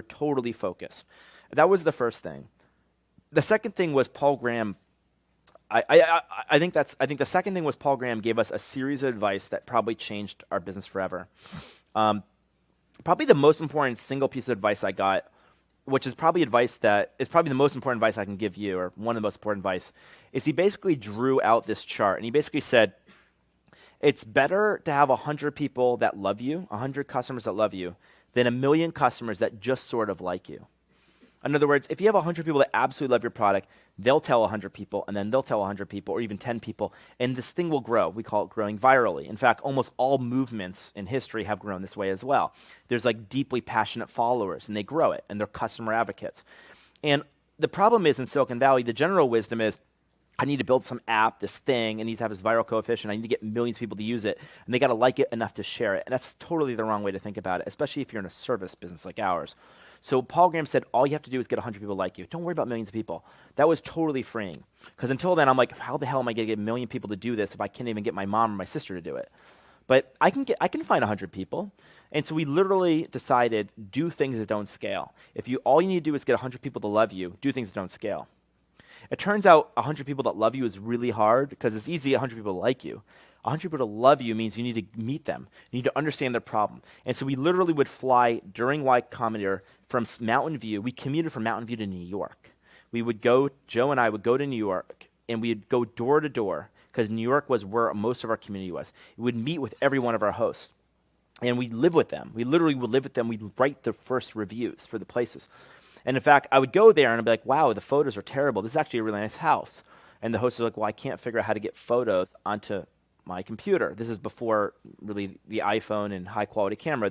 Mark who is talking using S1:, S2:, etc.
S1: totally focused. That was the first thing. The second thing was Paul Graham. I think the second thing was Paul Graham gave us a series of advice that probably changed our business forever. Um, Probably the most important single piece of advice I got, which is probably advice that is probably the most important advice I can give you, or one of the most important advice, is he basically drew out this chart and he basically said, it's better to have 100 people that love you, 100 customers that love you, than a million customers that just sort of like you. In other words, if you have 100 people that absolutely love your product, they'll tell 100 people, and then they'll tell 100 people, or even 10 people, and this thing will grow. We call it growing virally. In fact, almost all movements in history have grown this way as well. There's like deeply passionate followers, and they grow it, and they're customer advocates. And the problem is in Silicon Valley, the general wisdom is, I need to build some app, this thing, it needs to have this viral coefficient. I need to get millions of people to use it, and they got to like it enough to share it. And that's totally the wrong way to think about it, especially if you're in a service business like ours. So Paul Graham said, all you have to do is get 100 people like you. Don't worry about millions of people. That was totally freeing. Because until then, I'm like, how the hell am I going to get a million people to do this if I can't even get my mom or my sister to do it? But I can find 100 people. And so we literally decided, do things that don't scale. If all you need to do is get 100 people to love you, do things that don't scale. It turns out 100 people that love you is really hard because it's easy 100 people to like you. 100 people to love you means you need to meet them. You need to understand their problem. And so we literally would fly during Y Combinator from Mountain View. We commuted from Mountain View to New York. Joe and I would go to New York, and we'd go door to door because New York was where most of our community was. We would meet with every one of our hosts, and we'd live with them. We literally would live with them. We'd write the first reviews for the places. And in fact, I would go there and I'd be like, wow, the photos are terrible. This is actually a really nice house. And the host was like, well, I can't figure out how to get photos onto my computer. This is before really the iPhone and high quality camera.